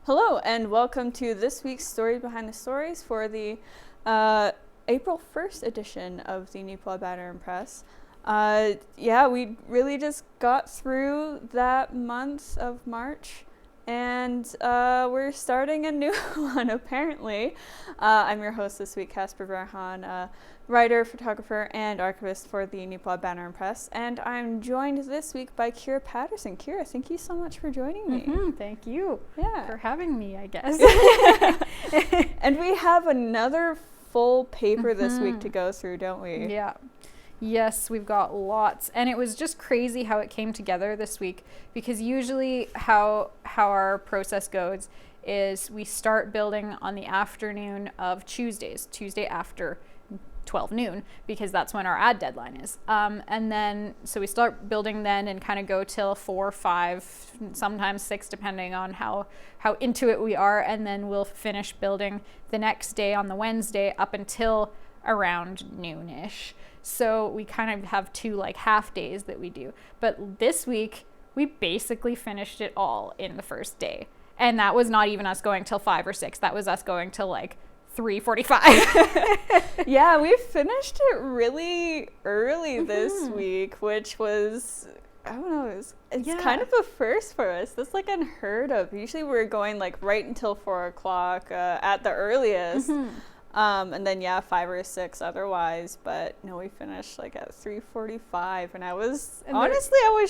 Hello, and welcome to this week's Story Behind the Stories for the April 1st edition of the Neepawa Banner Press. We really just got through that month of March, and we're starting a new one, apparently. I'm your host this week, Casper, Wehrhahn, writer, photographer, and archivist for the Neepawa Banner Press, and I'm joined this week by Paterson. Kira, thank you so much for joining me. Thank you for having me, I guess. And we have another full paper this week to go through, don't we? Yeah. Yes, we've got lots. And it was just crazy how it came together this week, because usually how our process goes is we start building on the afternoon of Tuesday after 12 noon, because that's when our ad deadline is. And then, so we start building then and kind of go till 4, 5, sometimes 6, depending on how into it we are. And then we'll finish building the next day on the Wednesday up until around noonish. So we kind of have 2 like half days that we do. But this week, we basically finished it all in the first day. And that was not even us going till 5 or 6. That was us going till like 3:45. Yeah, we finished it really early this week, which was, I don't know, it's kind of a first for us. That's like unheard of. Usually we're going like right until 4 o'clock at the earliest. And then 5 or 6 otherwise, but no, we finished like at 3:45, and I was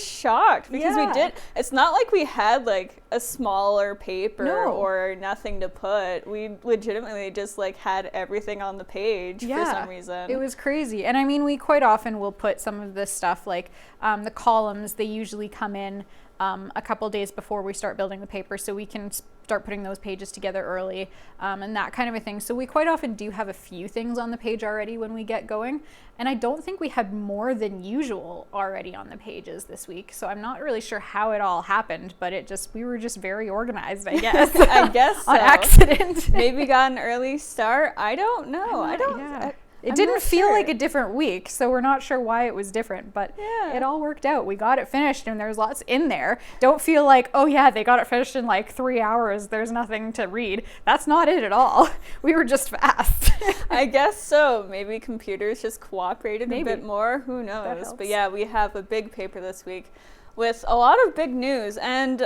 shocked because we did. It's not like we had like a smaller paper or nothing to put. We legitimately just like had everything on the page for some reason. It was crazy. And I mean, we quite often will put some of this stuff like the columns, they usually come in a couple days before we start building the paper, so we can start putting those pages together early, and that kind of a thing. So we quite often do have a few things on the page already when we get going, and I don't think we had more than usual already on the pages this week. So I'm not really sure how it all happened, but we were just very organized, I guess. I guess so. On accident. Maybe got an early start. I don't know. It didn't feel like a different week, so we're not sure why it was different, but it all worked out. We got it finished, and there's lots in there. Don't feel like, oh yeah, they got it finished in like 3 hours, there's nothing to read. That's not it at all. We were just fast. I guess so. Maybe computers just cooperated a bit more. Who knows? But yeah, we have a big paper this week with a lot of big news, and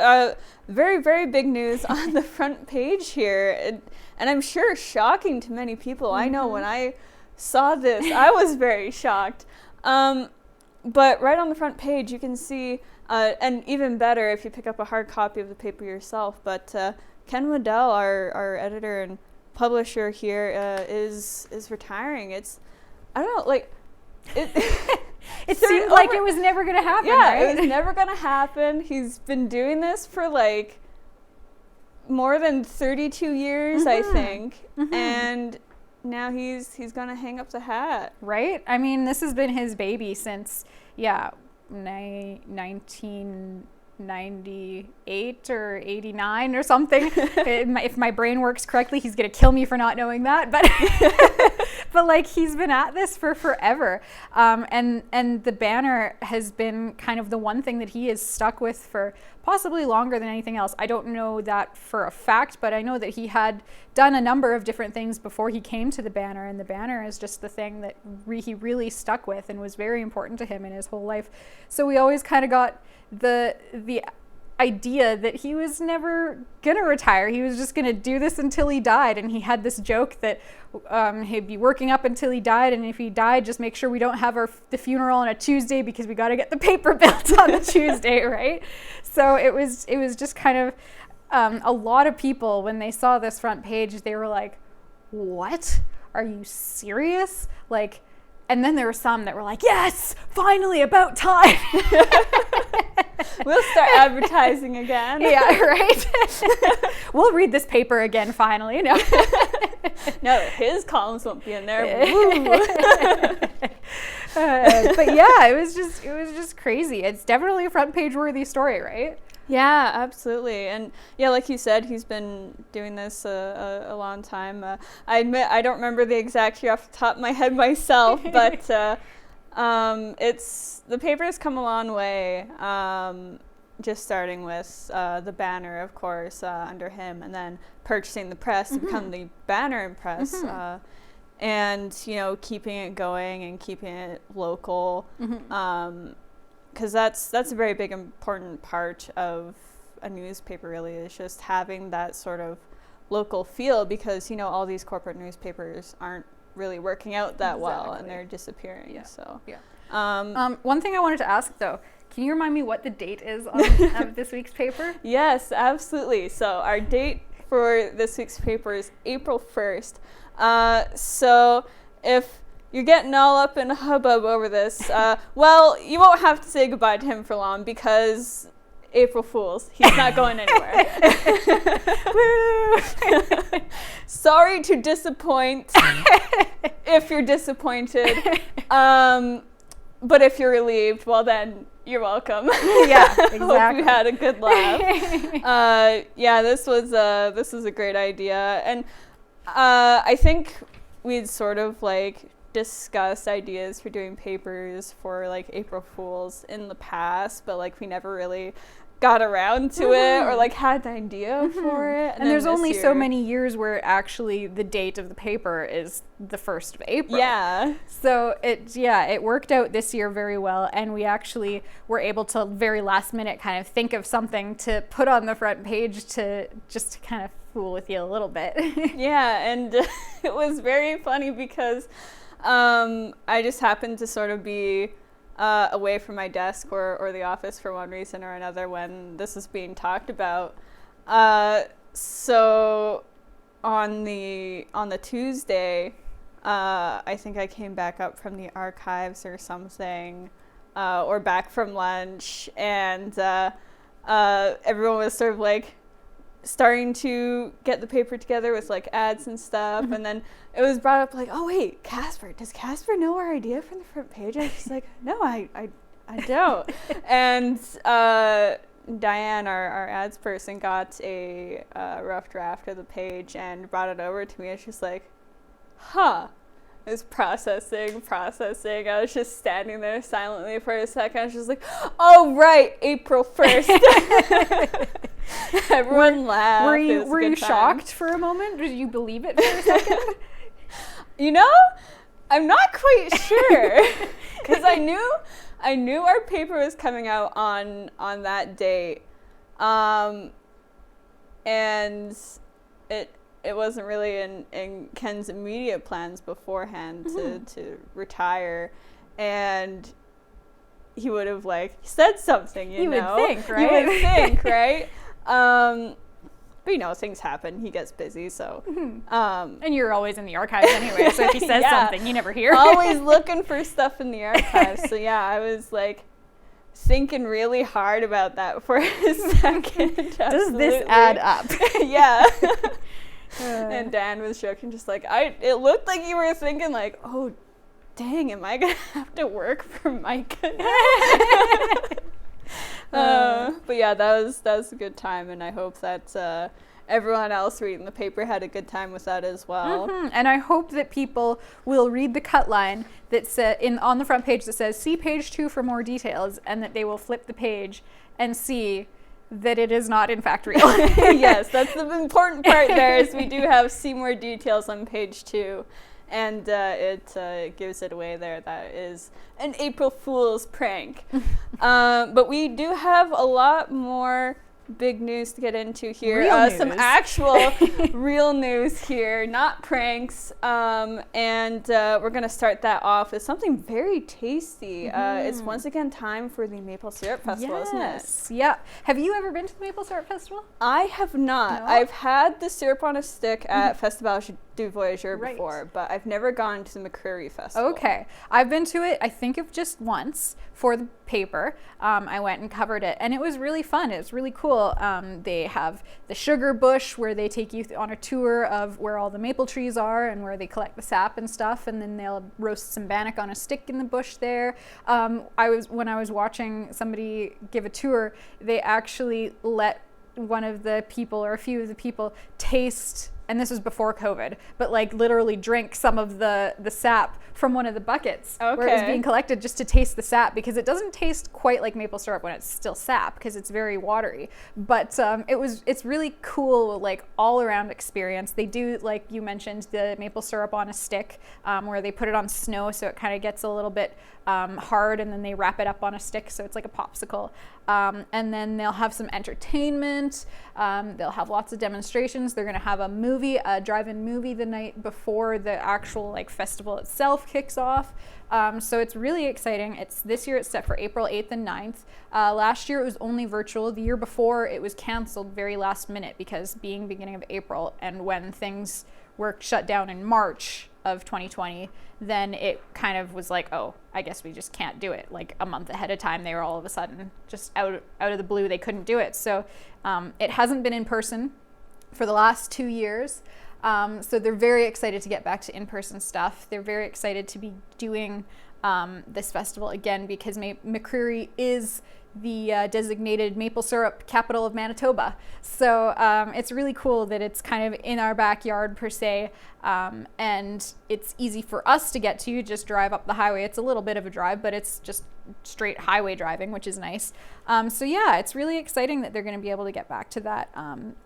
very, very big news on the front page here. And I'm sure shocking to many people. I know when I saw this, I was very shocked. But right on the front page, you can see, and even better if you pick up a hard copy of the paper yourself, but Ken Waddell, our editor and publisher here, is retiring. I don't know, like, it seemed like it was never going to happen, right? It was never going to happen. He's been doing this for like more than 32 years, I think, and now he's gonna hang up the hat. Right? I mean, this has been his baby since 1998 or 89 or something. If my brain works correctly, he's gonna kill me for not knowing that, but but like, he's been at this for forever, and the banner has been kind of the one thing that he is stuck with for possibly longer than anything else. I don't know that for a fact, but I know that he had done a number of different things before he came to the banner, and the banner is just the thing that he really stuck with and was very important to him in his whole life. So we always kind of got the idea that he was never gonna retire. He was just gonna do this until he died, and he had this joke that he'd be working up until he died, and if he died, just make sure we don't have the funeral on a Tuesday, because we got to get the paper built on the Tuesday, right? So it was just kind of a lot of people, when they saw this front page, they were like, what? Are you serious? Like, and then there were some that were like, yes, finally, about time. We'll start advertising again. Yeah, right? We'll read this paper again, finally. No, his columns won't be in there. But yeah, it was just crazy. It's definitely a front page worthy story, right? Yeah, absolutely. And yeah, like you said, he's been doing this a long time. I admit I don't remember the exact year off the top of my head myself, but the paper has come a long way. just starting with the Banner, of course, under him, and then purchasing the press to become the Banner Press, and, you know, keeping it going and keeping it local, because that's a very big, important part of a newspaper, really, is just having that sort of local feel, because, you know, all these corporate newspapers aren't really working out that well, and they're disappearing. One thing I wanted to ask, though, can you remind me what the date is of this week's paper? Yes, absolutely. So our date for this week's paper is April 1st. So if you're getting all up in a hubbub over this, well, you won't have to say goodbye to him for long, because April Fools, he's not going anywhere. Sorry to disappoint if you're disappointed. But if you're relieved, well then, you're welcome. Yeah, exactly. Hope you had a good laugh. Yeah, this was a great idea, and I think we'd sort of like discussed ideas for doing papers for like April Fools in the past, but like we never really got around to it, or like had an idea for it. And there's only so many years where actually the date of the paper is the 1st of April. Yeah. So it worked out this year very well, and we actually were able to very last minute kind of think of something to put on the front page to kind of fool with you a little bit. Yeah, and it was very funny because I just happened to sort of be away from my desk or the office for one reason or another when this is being talked about. So on the Tuesday, I think I came back up from the archives or something, or back from lunch, and everyone was sort of like starting to get the paper together with like ads and stuff, and then it was brought up like, oh wait, Casper, does Casper know our idea for the front page? I was just like, no, I don't. And Diane, our ads person, got a rough draft of the page and brought it over to me, and she's like, huh. I was processing. I was just standing there silently for a second. I was just like, oh right, April 1st. Everyone laughed. Were you shocked for a moment? Did you believe it for a second? You know, I'm not quite sure, because I knew our paper was coming out on that date, and it wasn't really in Ken's immediate plans beforehand to retire, and he would have like said something, you know. You would think, right? But you know, things happen. He gets busy, so. And you're always in the archives anyway, so if he says something, you never hear. Always looking for stuff in the archives. So yeah, I was like thinking really hard about that for a second. Does this add up? Yeah. And Dan was joking, just like, it looked like you were thinking like, oh, dang, am I gonna have to work for Micah now? But yeah, that was a good time, and I hope that everyone else reading the paper had a good time with that as well. And I hope that people will read the cut line that's on the front page that says, see page 2 for more details, and that they will flip the page and see that it is not in fact real. Yes, that's the important part there, is we do have see more details on page 2. And it gives it away there. That is an April Fool's prank. But we do have a lot more big news to get into here. Some actual real news here, not pranks. And we're going to start that off with something very tasty. It's once again time for the Maple Syrup Festival, isn't it? Yeah. Have you ever been to the Maple Syrup Festival? I have not. No? I've had the syrup on a stick at Festival du Voyageur before, but I've never gone to the McCreary Festival. Okay. I've been to it, I think, of just once for the paper. I went and covered it, and it was really fun. It was really cool. They have the sugar bush where they take you on a tour of where all the maple trees are and where they collect the sap and stuff, and then they'll roast some bannock on a stick in the bush there. When I was watching somebody give a tour, they actually let one of the people or a few of the people taste and this was before COVID, but like literally drink some of the sap from one of the buckets where it was being collected just to taste the sap, because it doesn't taste quite like maple syrup when it's still sap because it's very watery. But it's really cool, like all around experience. They do, like you mentioned, the maple syrup on a stick where they put it on snow so it kind of gets a little bit hard, and then they wrap it up on a stick so it's like a popsicle. And then they'll have some entertainment. They'll have lots of demonstrations. They're going to have a drive-in movie the night before the actual like festival itself kicks off. So it's really exciting. This year it's set for April 8th and 9th. Last year it was only virtual. The year before it was canceled very last minute, because being beginning of April and when things were shut down in March of 2020, then it kind of was like, oh, I guess we just can't do it. Like a month ahead of time, they were all of a sudden just out of the blue, they couldn't do it. So it hasn't been in person for the last 2 years. So they're very excited to get back to in-person stuff. They're very excited to be doing this festival again, because McCreary is the designated maple syrup capital of Manitoba. So it's really cool that it's kind of in our backyard per se, and it's easy for us to get to. Just drive up the highway. It's a little bit of a drive, but it's just straight highway driving, which is nice. So yeah, it's really exciting that they're going to be able to get back to that,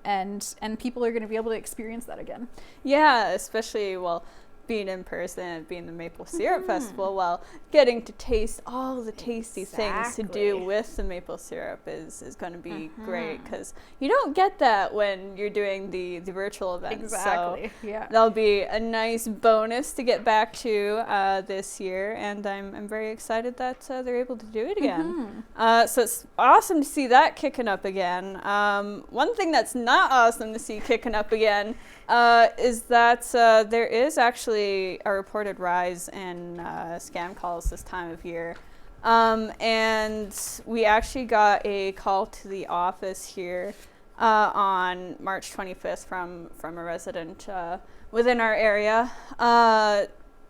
and people are going to be able to experience that again. Yeah, especially, well, being in person, being the Maple Syrup Festival, well, getting to taste all the tasty things to do with the maple syrup is going to be great, because you don't get that when you're doing the virtual events. Exactly. So yeah, that'll be a nice bonus to get back to this year, and I'm very excited that they're able to do it again. So it's awesome to see that kicking up again. One thing that's not awesome to see kicking up again is that there is actually a reported rise in scam calls this time of year. And we actually got a call to the office here on March 25th from a resident within our area,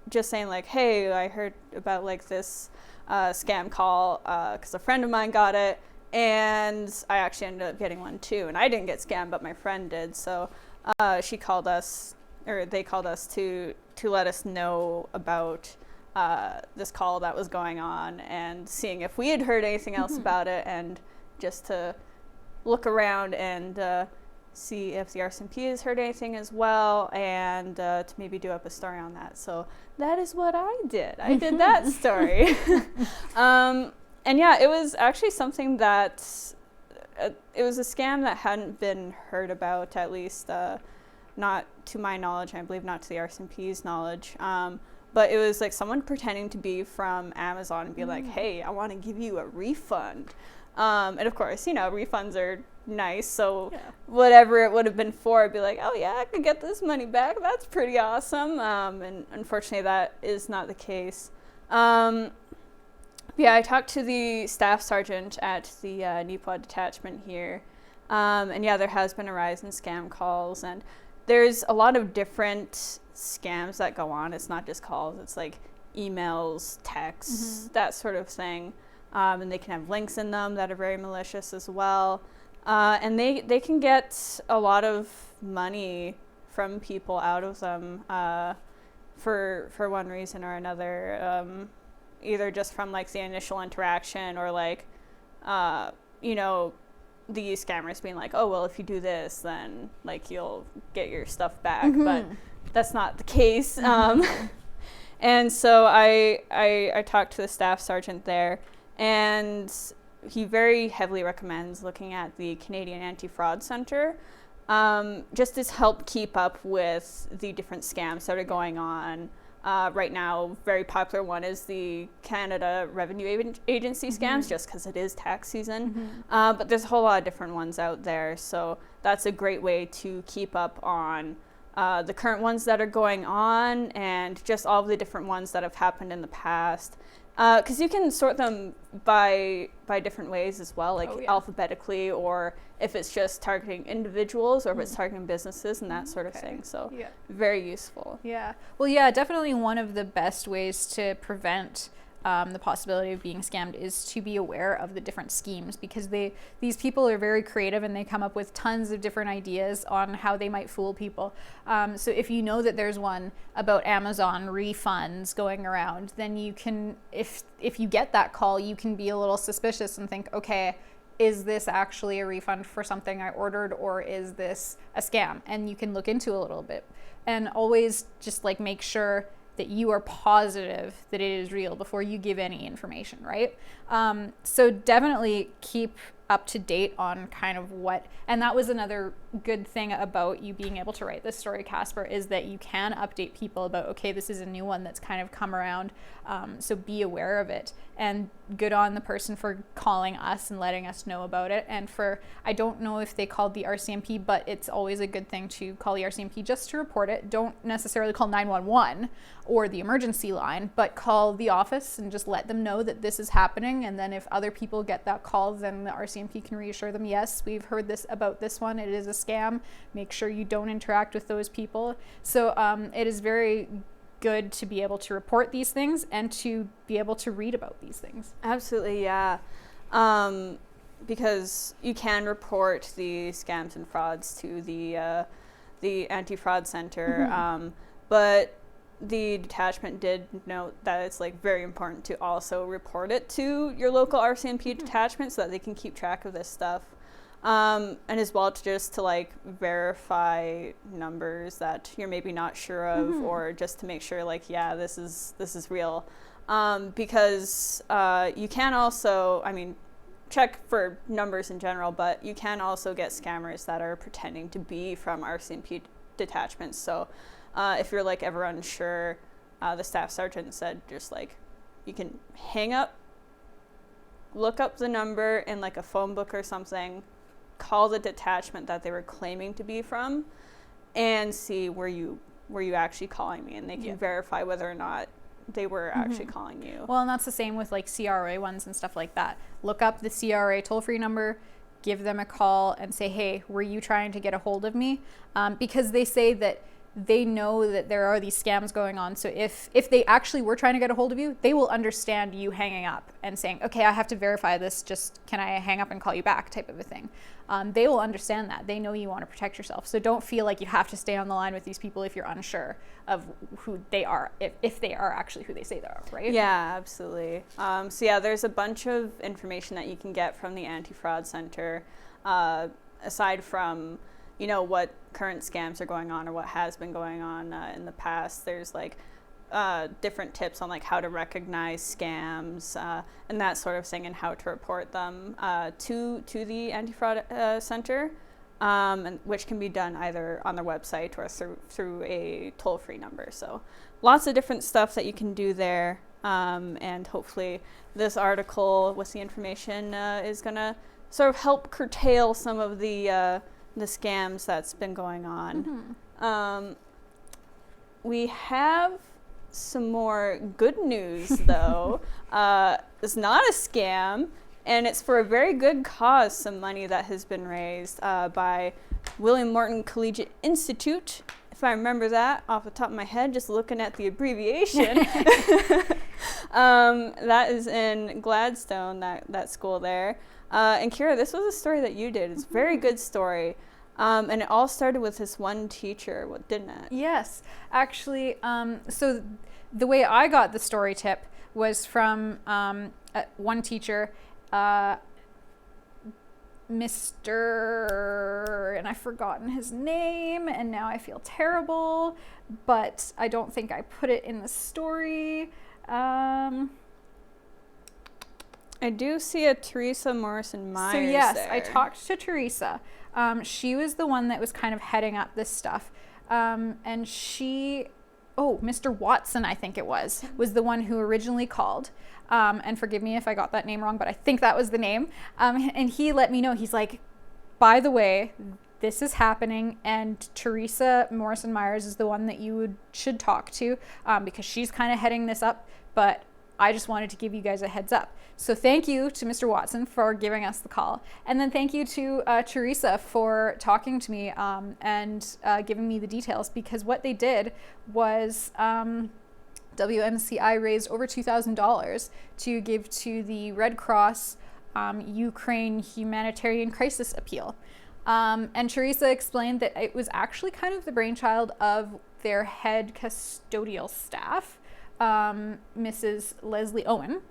just saying like, hey, I heard about like this scam call because a friend of mine got it, and I actually ended up getting one too. And I didn't get scammed, but my friend did. So they called us to let us know about this call that was going on, and seeing if we had heard anything else about it, and just to look around and see if the RCMP has heard anything as well, and to maybe do up a story on that. So that is what I did. I did that story. And yeah, it was actually something that it was a scam that hadn't been heard about, at least not to my knowledge, and I believe not to the RCMP's knowledge. But it was like someone pretending to be from Amazon and be like, hey, I want to give you a refund. And of course, you know, refunds are nice. So whatever it would have been for, I'd be like, oh yeah, I could get this money back. That's pretty awesome. And unfortunately, that is not the case. Yeah, I talked to the staff sergeant at the Neepawa detachment here. And yeah, there has been a rise in scam calls, and there's a lot of different scams that go on. It's not just calls, it's like emails, texts, that sort of thing. And they can have links in them that are very malicious as well. And they can get a lot of money from people out of them for one reason or another. Either just from like the initial interaction, or like, you know, the scammers being like, oh, well, if you do this, then like you'll get your stuff back. But that's not the case. And so I talked to the staff sergeant there, and he very heavily recommends looking at the Canadian Anti-Fraud Centre, just to help keep up with the different scams that are going on. Right now, very popular one is the Canada Revenue Agency scams, just because it is tax season. But there's a whole lot of different ones out there, so that's a great way to keep up on the current ones that are going on, and just all of the different ones that have happened in the past. Because you can sort them by different ways as well, like alphabetically, or if it's just targeting individuals, or if it's targeting businesses and that sort of thing. So very useful. Yeah. Well, yeah, definitely one of the best ways to prevent the possibility of being scammed is to be aware of the different schemes, because these people are very creative and they come up with tons of different ideas on how they might fool people. So if you know that there's one about Amazon refunds going around, then you can, if you get that call, you can be a little suspicious and think, okay, is this actually a refund for something I ordered, or is this a scam? And you can look into a little bit, and always just like make sure that you are positive that it is real before you give any information, right? So definitely keep up to date on kind of what, and that was another good thing about you being able to write this story, Casper, is that you can update people about, okay, this is a new one that's kind of come around, so be aware of it. And good on the person for calling us and letting us know about it. And for, I don't know if they called the RCMP, but it's always a good thing to call the RCMP just to report it. Don't necessarily call 911 or the emergency line, but call the office and just let them know that this is happening. And then if other people get that call, then the RCMP can reassure them, yes, we've heard this about this one, it is a scam. Make sure you don't interact with those people. So it is very good to be able to report these things and to be able to read about these things. Absolutely, yeah. Because you can report the scams and frauds to the Anti-Fraud Center, but the detachment did note that it's like very important to also report it to your local RCMP detachment so that they can keep track of this stuff. And as well just to like verify numbers that you're maybe not sure of, or just to make sure like, yeah, this is real. Because you can also, I mean, check for numbers in general, but you can also get scammers that are pretending to be from RCMP detachments. So if you're like ever unsure, the staff sergeant said just like you can hang up, look up the number in like a phone book or something, call the detachment that they were claiming to be from, and see were you actually calling me, and they can verify whether or not they were actually calling you. Well, and that's the same with like CRA ones and stuff like that. Look up the CRA toll-free number, give them a call and say, hey, were you trying to get a hold of me? Because they say that they know that there are these scams going on. So if they actually were trying to get a hold of you, they will understand you hanging up and saying, okay, I have to verify this, just can I hang up and call you back, type of a thing. They will understand that. They know you want to protect yourself. So don't feel like you have to stay on the line with these people if you're unsure of who they are, if they are actually who they say they are, right? Yeah, absolutely. So yeah, there's a bunch of information that you can get from the Anti-Fraud Center, aside from, you know, what current scams are going on or what has been going on in the past. There's like different tips on like how to recognize scams and that sort of thing, and how to report them to the Anti-Fraud Center, and which can be done either on their website or through a toll-free number. So lots of different stuff that you can do there, and hopefully this article with the information is going to sort of help curtail some of the scams that's been going on. We have some more good news, though. It's not a scam, and it's for a very good cause, some money that has been raised by William Morton Collegiate Institute, if I remember that off the top of my head, just looking at the abbreviation. That is in Gladstone, that school there. And Kira, this was a story that you did. It's a very good story. And it all started with this one teacher, didn't it? Yes. Actually, so the way I got the story tip was from one teacher, Mr. and I've forgotten his name, and now I feel terrible, but I don't think I put it in the story. I do see a Teresa Morrison-Myers. So yes, there. I talked to Teresa. She was the one that was kind of heading up this stuff. And she, Mr. Watson, I think it was the one who originally called. And forgive me if I got that name wrong, but I think that was the name. And he let me know, he's like, by the way, this is happening, and Teresa Morrison-Myers is the one that you should talk to, because she's kind of heading this up, but I just wanted to give you guys a heads up. So thank you to Mr. Watson for giving us the call. And then thank you to Teresa for talking to me and giving me the details, because what they did was WMCI raised over $2,000 to give to the Red Cross Ukraine Humanitarian Crisis Appeal. And Teresa explained that it was actually kind of the brainchild of their head custodial staff, Mrs. Leslie Owen.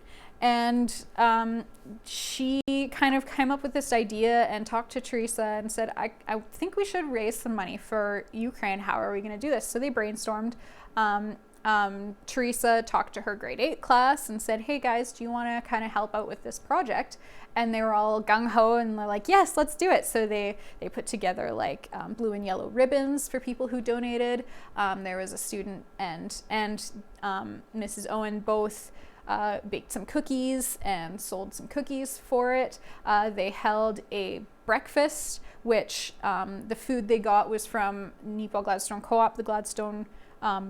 And she kind of came up with this idea and talked to Teresa and said, I think we should raise some money for Ukraine. How are we going to do this? So they brainstormed. Teresa talked to her grade 8 class and said, hey guys, do you want to kind of help out with this project? And they were all gung-ho and they're like, yes, let's do it. So they put together like blue and yellow ribbons for people who donated. There was a student and Mrs. Owen both baked some cookies and sold some cookies for it. They held a breakfast, which the food they got was from Neepawa Gladstone Co-op, the Gladstone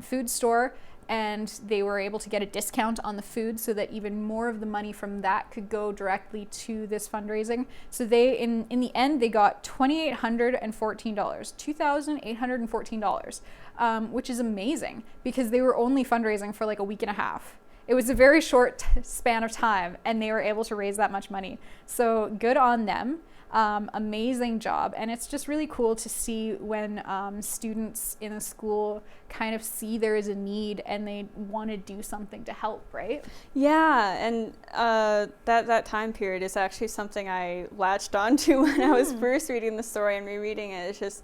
food store, and they were able to get a discount on the food so that even more of the money from that could go directly to this fundraising. So they, in the end, they got $2,814, which is amazing because they were only fundraising for like a week and a half. It was a very short span of time and they were able to raise that much money. So good on them. Amazing job. And it's just really cool to see when students in a school kind of see there is a need and they want to do something to help, right? Yeah, and that time period is actually something I latched onto when I was first reading the story and rereading it. It's just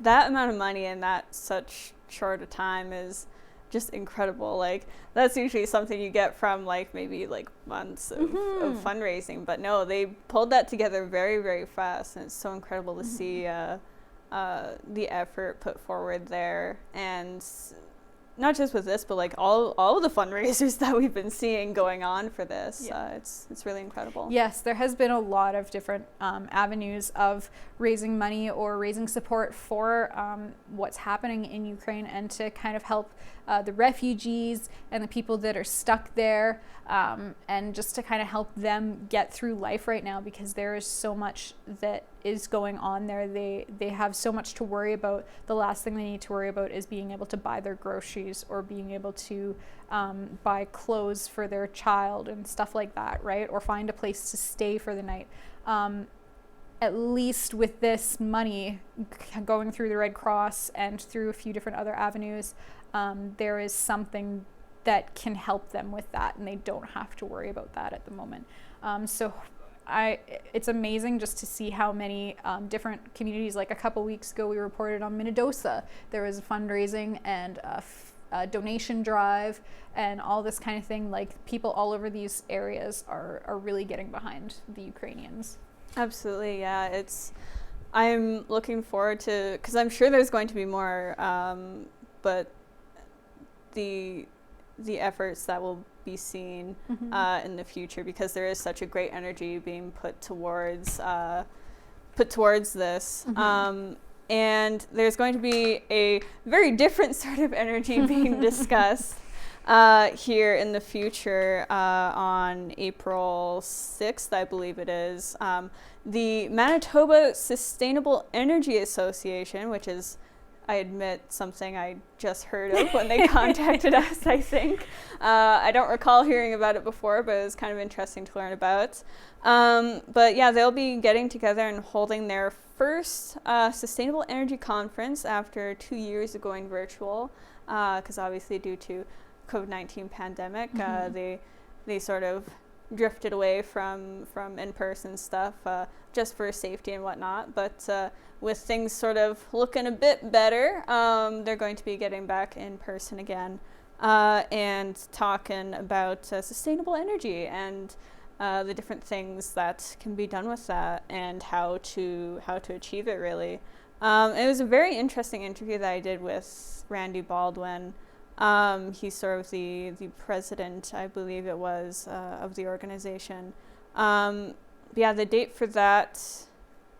that amount of money in that such short a time is just incredible. Like that's usually something you get from like maybe like months of fundraising, but no, they pulled that together very, very fast, and it's so incredible to see the effort put forward there. And not just with this, but like all the fundraisers that we've been seeing going on for this. Yeah. It's really incredible. Yes, there has been a lot of different avenues of raising money or raising support for what's happening in Ukraine and to kind of help the refugees and the people that are stuck there, and just to kind of help them get through life right now, because there is so much that is going on there. They have so much to worry about. The last thing they need to worry about is being able to buy their groceries or being able to buy clothes for their child and stuff like that, right? Or find a place to stay for the night. At least with this money going through the Red Cross and through a few different other avenues, there is something that can help them with that, and they don't have to worry about that at the moment. It's amazing just to see how many different communities. Like a couple weeks ago, we reported on Manitoba. There was a fundraising and a donation drive and all this kind of thing. Like people all over these areas are really getting behind the Ukrainians. Absolutely, yeah. I'm looking forward to, because I'm sure there's going to be more, but the efforts that will be seen in the future, because there is such a great energy being put towards this. And there's going to be a very different sort of energy being discussed here in the future on April 6th, I believe it is. The Manitoba Sustainable Energy Association, which is, I admit, something I just heard of when they contacted us, I think. I don't recall hearing about it before, but it was kind of interesting to learn about. But yeah, they'll be getting together and holding their first Sustainable Energy Conference after 2 years of going virtual, because obviously due to COVID-19 pandemic, they sort of drifted away from in-person stuff just for safety and whatnot. But with things sort of looking a bit better, they're going to be getting back in person again and talking about sustainable energy and the different things that can be done with that and how to achieve it, really. It was a very interesting interview that I did with Randy Baldwin. He's sort of the president, I believe it was, of the organization. Yeah, the date for that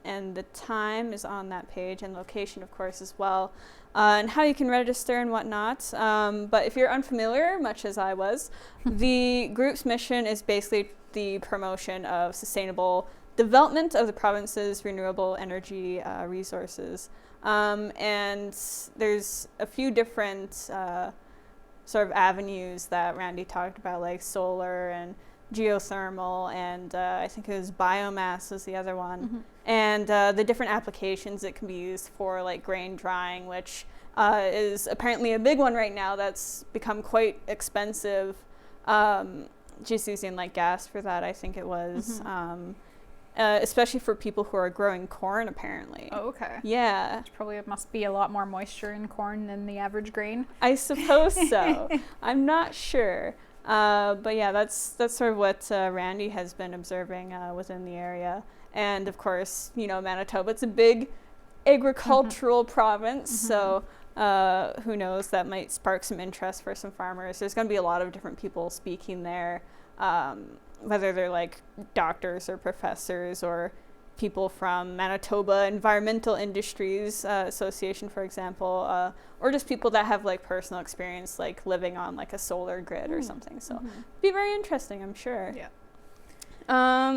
and the time is on that page, and location, of course, as well, and how you can register and whatnot. But if you're unfamiliar, much as I was, the group's mission is basically the promotion of sustainable development of the province's renewable energy resources. And there's a few different sort of avenues that Randy talked about, like solar and geothermal, and I think it was biomass was the other one, and the different applications it can be used for, like grain drying, which is apparently a big one right now that's become quite expensive, just using like gas for that, I think it was, especially for people who are growing corn, apparently. Oh, okay. Yeah. Which probably must be a lot more moisture in corn than the average grain. I suppose so. I'm not sure. But yeah, that's sort of what Randy has been observing within the area. And of course, you know, Manitoba, it's a big agricultural province, so who knows, that might spark some interest for some farmers. There's going to be a lot of different people speaking there, whether they're like doctors or professors or people from Manitoba Environmental Industries Association, for example, or just people that have like personal experience, like living on like a solar grid or something. So be very interesting, I'm sure. Yeah.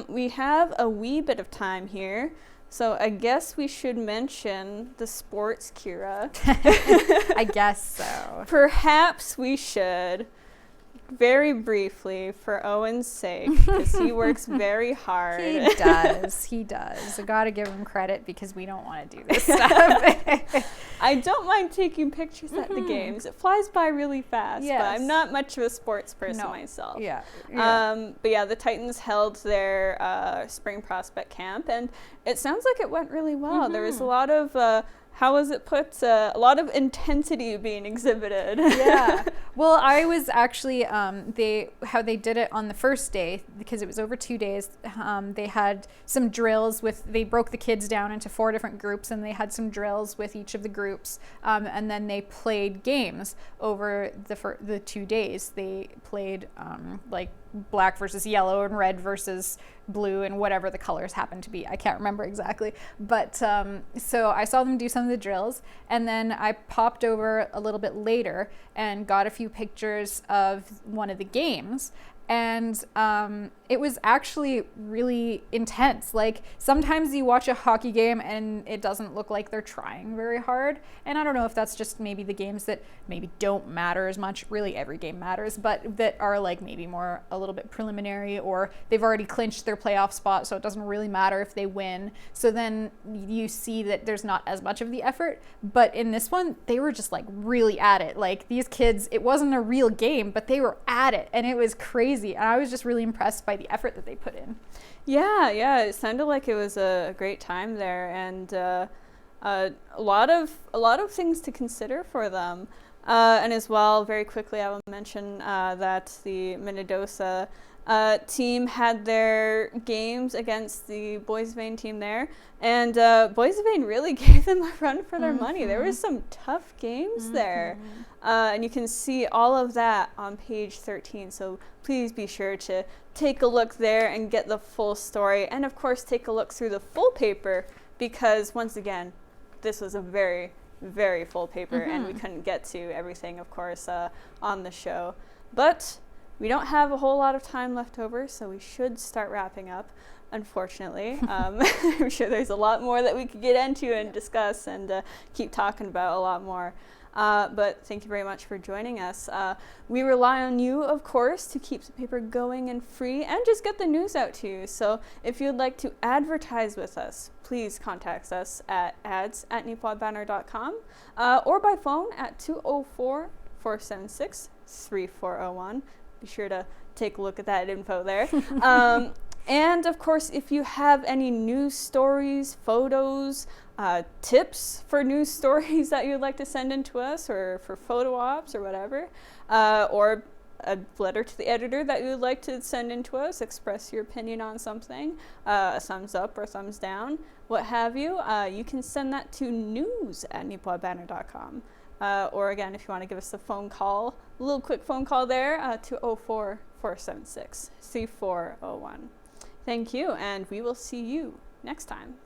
We have a wee bit of time here, so I guess we should mention the sports, Kira. I guess so. Perhaps we should. Very briefly, for Owen's sake, because he works very hard. He does. I gotta give him credit because we don't want to do this stuff. I don't mind taking pictures at the games. It flies by really fast, but I'm not much of a sports person myself. Yeah. But yeah, the Titans held their spring prospect camp, and it sounds like it went really well. There was a lot of how was it put? A lot of intensity being exhibited. Yeah. Well, I was actually, how they did it on the first day, because it was over 2 days, they had some drills they broke the kids down into 4 different groups, and they had some drills with each of the groups, and then they played games over the 2 days. They played like black versus yellow and red versus blue and whatever the colors happen to be. I can't remember exactly. But so I saw them do some of the drills, and then I popped over a little bit later and got a few pictures of one of the games. And it was actually really intense. Like, sometimes you watch a hockey game and it doesn't look like they're trying very hard. And I don't know if that's just maybe the games that maybe don't matter as much. Really, every game matters, but that are like maybe more a little bit preliminary, or they've already clinched their playoff spot, so it doesn't really matter if they win. So then you see that there's not as much of the effort. But in this one, they were just like really at it. Like, these kids, it wasn't a real game, but they were at it, and it was crazy. And I was just really impressed by the effort that they put in. Yeah, it sounded like it was a great time there, and a lot of things to consider for them. And as well, very quickly, I will mention that the Manitoba team had their games against the Boys Vane team there, and Boys Vane really gave them a run for their money. There were some tough games there, and you can see all of that on page 13, so please be sure to take a look there and get the full story, and of course take a look through the full paper, because once again, this was a very, very full paper, and we couldn't get to everything, of course, on the show. But we don't have a whole lot of time left over, so we should start wrapping up, unfortunately. I'm sure there's a lot more that we could get into and discuss and keep talking about a lot more. But thank you very much for joining us. We rely on you, of course, to keep the paper going and free and just get the news out to you. So if you'd like to advertise with us, please contact us at ads@neepawabanner.com or by phone at 204-476-3401. Be sure to take a look at that info there. And of course, if you have any news stories, photos, tips for news stories that you'd like to send in to us, or for photo ops or whatever, or a letter to the editor that you would like to send in to us, express your opinion on something, a thumbs up or thumbs down, what have you, you can send that to news@neepawabanner.com. Or again, if you want to give us a phone call, a little quick phone call there, 204-476-3401. Thank you, and we will see you next time.